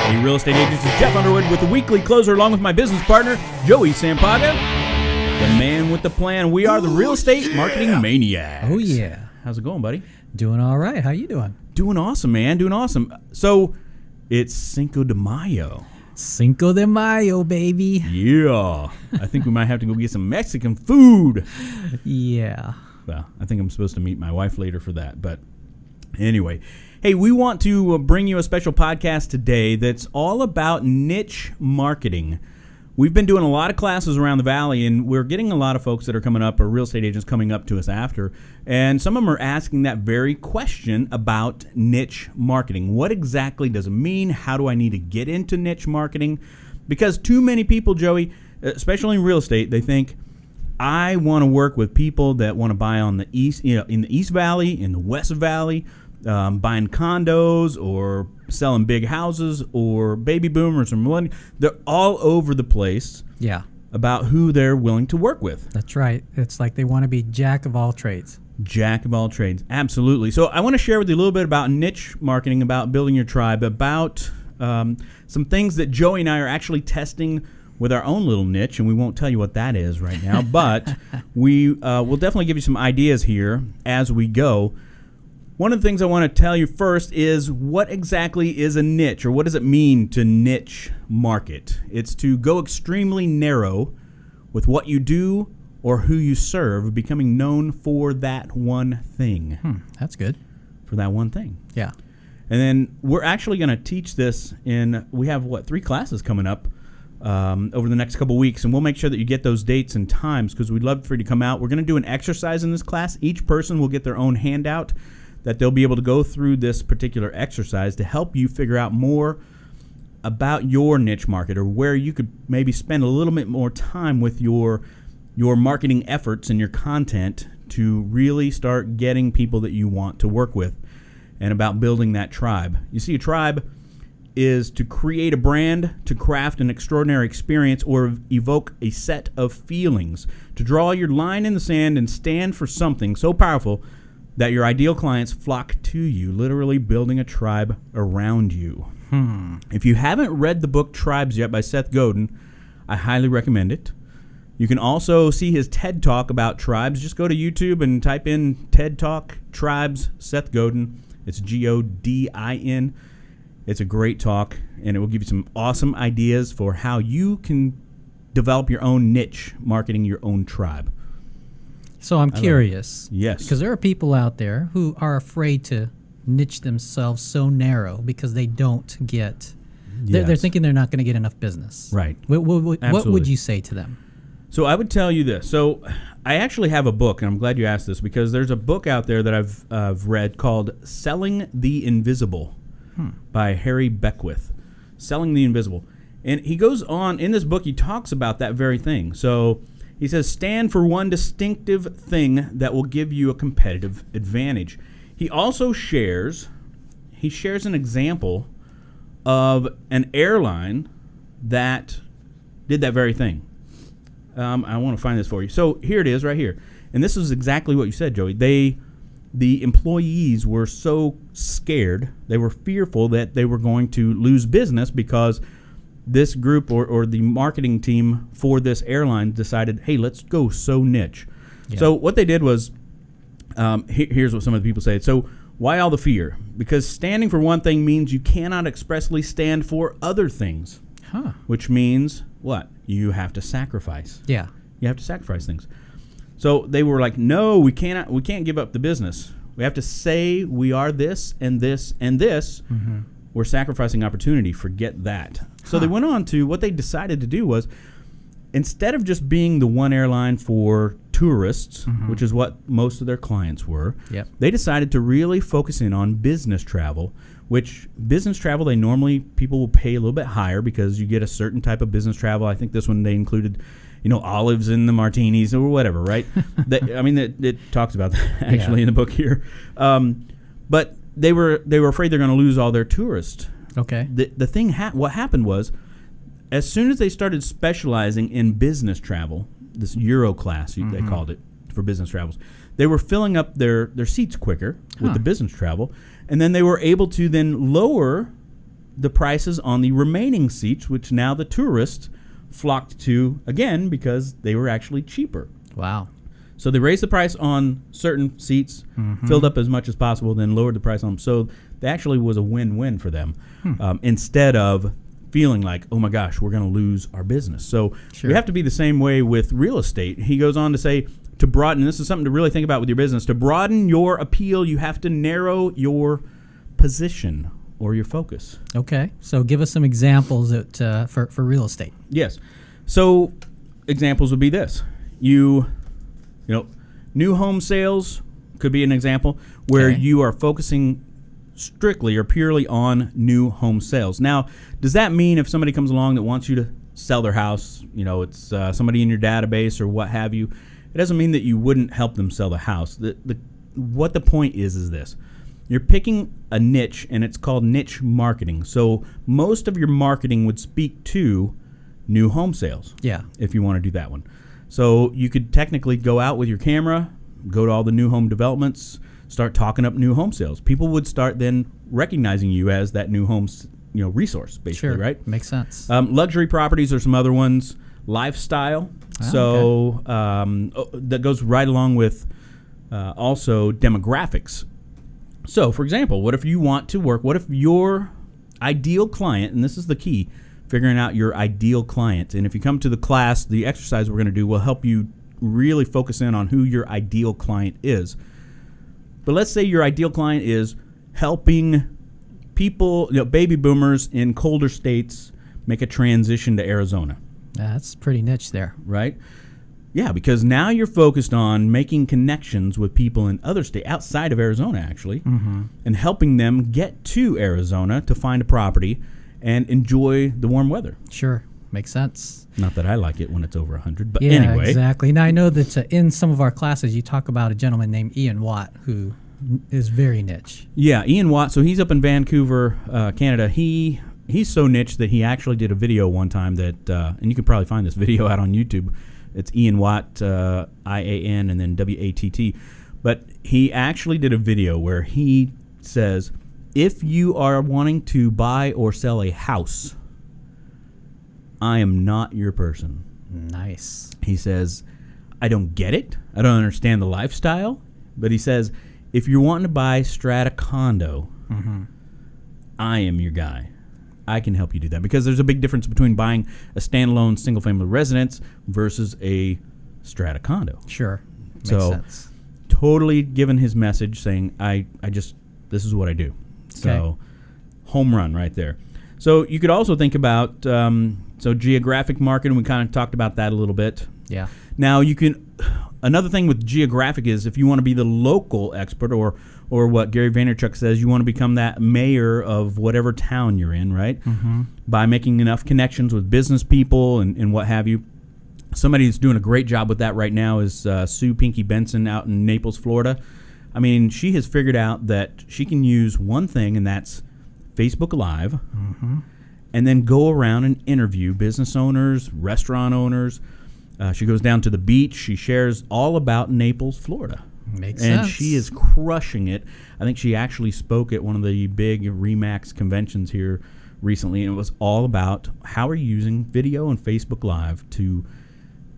Hey, real estate agents, it's Jeff Underwood with the weekly closer along with my business partner, Joey Sampaga, the man with the plan. We are the real estate marketing maniacs. Oh, yeah. How's it going, buddy? Doing all right. How you doing? Doing awesome, man. Doing awesome. So, it's Cinco de Mayo. Cinco de Mayo, baby. Yeah. I think we might have to go get some Mexican food. Yeah. Well, I think I'm supposed to meet my wife later for that. But anyway, hey, we want to bring you a special podcast today that's all about niche marketing. We've been doing a lot of classes around the valley, and we're getting a lot of folks that are coming up, or real estate agents coming up to us after, and some of them are asking that very question about niche marketing. What exactly does it mean? How do I need to get into niche marketing? Because too many people, Joey, especially in real estate, they think, I want to work with people that want to buy on the east, in the East Valley, in the West Valley, buying condos or selling big houses or baby boomers or millennials. They're all over the place. Yeah. About who they're willing to work with. That's right. It's like they want to be jack of all trades. Jack of all trades. Absolutely. So I want to share with you a little bit about niche marketing, about building your tribe, about some things that Joey and I are actually testing with our own little niche, and we won't tell you what that is right now, but we will definitely give you some ideas here as we go. One of the things I want to tell you first is what exactly is a niche, or what does it mean to niche market? It's to go extremely narrow with what you do or who you serve, becoming known for that one thing. That's good. For that one thing. Yeah. And then we're actually going to teach this we have, 3 classes coming up over the next couple weeks, and we'll make sure that you get those dates and times because we'd love for you to come out. We're going to do an exercise in this class. Each person will get their own handout that they'll be able to go through this particular exercise to help you figure out more about your niche market, or where you could maybe spend a little bit more time with your marketing efforts and your content to really start getting people that you want to work with, and about building that tribe. You see, a tribe is to create a brand, to craft an extraordinary experience, or evoke a set of feelings, to draw your line in the sand and stand for something so powerful that your ideal clients flock to you, literally building a tribe around you. If you haven't read the book Tribes yet by Seth Godin, I highly recommend it. You can also see his TED Talk about tribes. Just go to YouTube and type in TED Talk, Tribes, Seth Godin. It's Godin. It's a great talk, and it will give you some awesome ideas for how you can develop your own niche, marketing your own tribe. So I'm curious. Yes. Because there are people out there who are afraid to niche themselves so narrow because they don't get, they're thinking they're not going to get enough business. Right. What would you say to them? So I would tell you this. So I actually have a book, and I'm glad you asked this, because there's a book out there that I've read called Selling the Invisible by Harry Beckwith. Selling the Invisible. And he goes on, in this book, he talks about that very thing. So he says, stand for one distinctive thing that will give you a competitive advantage. He also shares an example of an airline that did that very thing. I want to find this for you. So here it is right here. And this is exactly what you said, Joey. The employees were so scared, they were fearful that they were going to lose business because this group or the marketing team for this airline decided, hey, let's go so niche. Yeah. So what they did was, here's what some of the people say. So why all the fear? Because standing for one thing means you cannot expressly stand for other things, which means what? You have to sacrifice. Yeah. You have to sacrifice things. So they were like, no, we can't give up the business. We have to say we are this and this and this. Mm-hmm. We're sacrificing opportunity. Forget that. So they went on to, what they decided to do was, instead of just being the one airline for tourists, which is what most of their clients were, they decided to really focus in on business travel, which business travel, people will pay a little bit higher because you get a certain type of business travel. I think this one they included, olives in the martinis or whatever, right? It talks about that actually in the book here. But they were afraid they're going to lose all their tourists. Okay. The thing, what happened was, as soon as they started specializing in business travel, this Euro class, they called it for business travels, they were filling up their seats quicker with the business travel, and then they were able to then lower the prices on the remaining seats, which now the tourists flocked to again because they were actually cheaper. Wow. So they raised the price on certain seats, filled up as much as possible, then lowered the price on them. So that actually was a win-win for them, instead of feeling like, oh my gosh, we're going to lose our business. So we have to be the same way with real estate. He goes on to say, to broaden, this is something to really think about with your business, to broaden your appeal, you have to narrow your position or your focus. Okay. So give us some examples that, for real estate. Yes. So examples would be this. You know, new home sales could be an example where you are focusing strictly or purely on new home sales. Now, does that mean if somebody comes along that wants you to sell their house, you know, it's somebody in your database or what have you, it doesn't mean that you wouldn't help them sell the house. What the point is this. You're picking a niche, and it's called niche marketing. So most of your marketing would speak to new home sales. Yeah. If you want to do that one. So you could technically go out with your camera, go to all the new home developments, start talking up new home sales. People would start then recognizing you as that new home, resource, basically, right? Makes sense. Luxury properties are some other ones. Lifestyle. That goes right along with also demographics. So, for example, what if you want to work? What if your ideal client, and this is the key, figuring out your ideal client. And if you come to the class, the exercise we're going to do will help you really focus in on who your ideal client is. But let's say your ideal client is helping people, baby boomers in colder states make a transition to Arizona. That's pretty niche there. Right? Yeah, because now you're focused on making connections with people in other states, outside of Arizona actually, and helping them get to Arizona to find a property and enjoy the warm weather. Sure. Makes sense. Not that I like it when it's over 100, but yeah, anyway. Exactly. Now, I know that in some of our classes, you talk about a gentleman named Ian Watt who is very niche. Yeah, Ian Watt. So he's up in Vancouver, Canada. He's so niche that he actually did a video one time that, and you can probably find this video out on YouTube. It's Ian Watt, I-A-N, and then W-A-T-T. But he actually did a video where he says, if you are wanting to buy or sell a house, I am not your person. Nice. He says, I don't get it. I don't understand the lifestyle. But he says, if you're wanting to buy strata condo, I am your guy. I can help you do that. Because there's a big difference between buying a standalone single-family residence versus a strata condo. Sure. Makes sense. Totally given his message saying, this is what I do. So, home run right there. So you could also think about geographic marketing. We kind of talked about that a little bit. Yeah. Now another thing with geographic is if you want to be the local expert or what Gary Vaynerchuk says, you want to become that mayor of whatever town you're in, right? By making enough connections with business people and what have you. Somebody who's doing a great job with that right now is Sue Pinky Benson out in Naples, Florida. I mean, she has figured out that she can use one thing, and that's Facebook Live, and then go around and interview business owners, restaurant owners. She goes down to the beach. She shares all about Naples, Florida. Makes sense. And she is crushing it. I think she actually spoke at one of the big RE/MAX conventions here recently, and it was all about how are you using video and Facebook Live to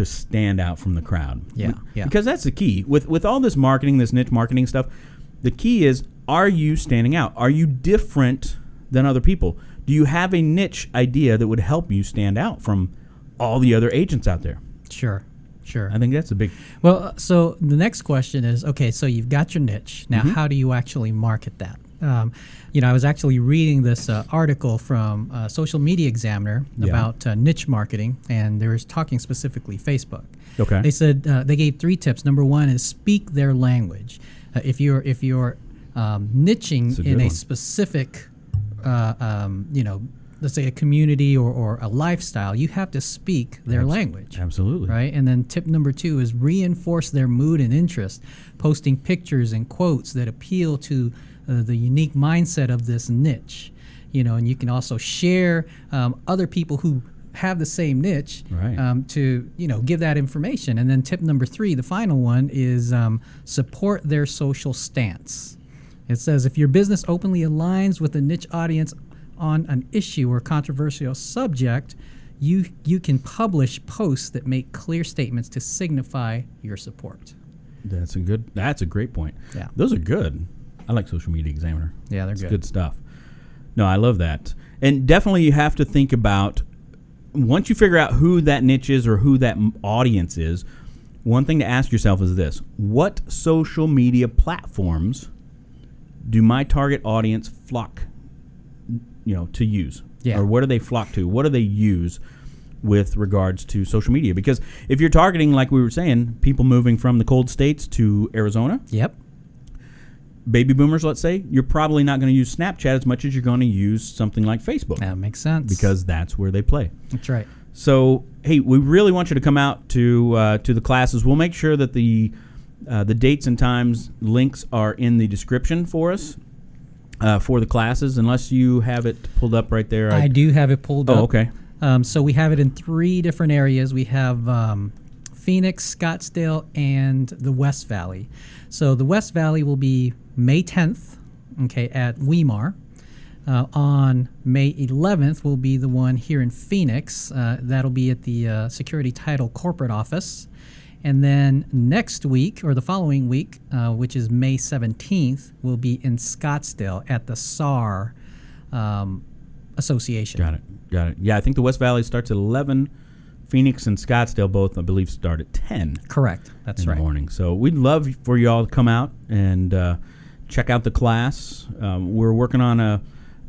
stand out from the crowd. Yeah. Because that's the key. With all this marketing, this niche marketing stuff, the key is, are you standing out? Are you different than other people? Do you have a niche idea that would help you stand out from all the other agents out there? Sure. I think that's a big... Well, so the next question is, okay, so you've got your niche. Now, how do you actually market that? I was actually reading this article from Social Media Examiner about niche marketing, and they were talking specifically Facebook. Okay. They said they gave 3 tips. Number 1 is speak their language. If you're niching in a specific, let's say a community or a lifestyle, you have to speak their language. Absolutely. Right? And then tip number 2 is reinforce their mood and interest, posting pictures and quotes that appeal to the unique mindset of this niche. And you can also share other people who have the same niche to give that information. And then tip number 3, the final one, is support their social stance. It says if your business openly aligns with the niche audience on an issue or controversial subject, you can publish posts that make clear statements to signify your support. That's a great point. Yeah. Those are good. I like Social Media Examiner. Yeah, they're It's good. good stuff. No, I love that. And definitely you have to think about, once you figure out who that niche is or who that audience is, one thing to ask yourself is this: what social media platforms do my target audience flock, to use? Yeah. Or what do they flock to? What do they use with regards to social media? Because if you're targeting, like we were saying, people moving from the cold states to Arizona, Yep. baby boomers, let's say, you're probably not going to use Snapchat as much as you're going to use something like Facebook. That makes sense. Because that's where they play. That's right. So, hey, we really want you to come out to the classes. We'll make sure that the dates and times links are in the description for us for the classes, unless you have it pulled up right there. I do have it pulled up. Oh, okay. So we have it in 3 different areas. We have Phoenix, Scottsdale, and the West Valley. So the West Valley will be May 10th, okay, at Weimar. On May 11th will be the one here in Phoenix. That'll be at the Security Title Corporate Office. And then next week, or the following week, which is May 17th, will be in Scottsdale at the SAR Association. Got it. Yeah, I think the West Valley starts at 11. Phoenix and Scottsdale both, I believe, start at 10. Correct. That's in right. the morning. So we'd love for you all to come out and check out the class. We're working on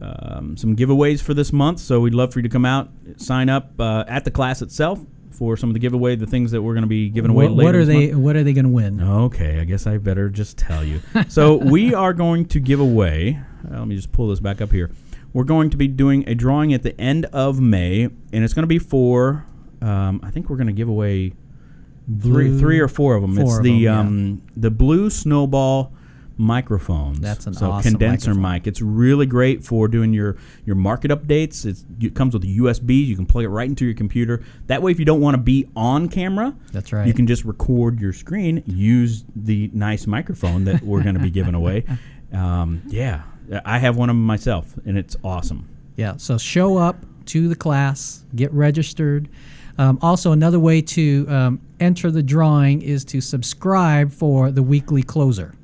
some giveaways for this month, so we'd love for you to come out, sign up at the class itself for some of the giveaway, the things that we're going to be giving away later. What are they going to win? Okay, I guess I better just tell you. So we are going to give away, let me just pull this back up here. We're going to be doing a drawing at the end of May, and it's going to be for, I think we're going to give away three or four of them. It's the blue Snowball microphones. That's an so awesome condenser microphone. mic. It's really great for doing your market updates. It comes with a USB. You can plug it right into your computer. That way, if you don't want to be on camera, That's right. you can just record your screen, use the nice microphone that we're going to be giving away. Yeah, I have one of them myself, and it's awesome. Yeah, so show up to the class, get registered. Also, another way to enter the drawing is to subscribe for the weekly closer.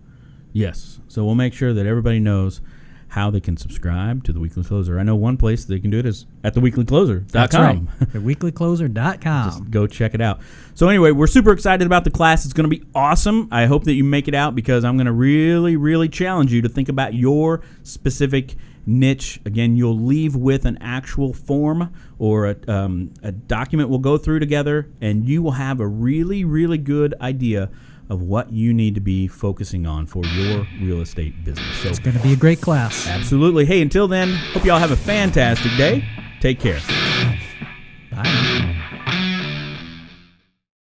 Yes. So we'll make sure that everybody knows how they can subscribe to the Weekly Closer. I know one place they can do it is at theweeklycloser.com. That's right. Theweeklycloser.com. Just go check it out. So anyway, we're super excited about the class. It's going to be awesome. I hope that you make it out, because I'm going to really, really challenge you to think about your specific niche. Again, you'll leave with an actual form or a document we'll go through together, and you will have a really, really good idea of what you need to be focusing on for your real estate business. So It's going to be a great class. absolutely. Hey, until then, hope you all have a fantastic day. Take care. Bye.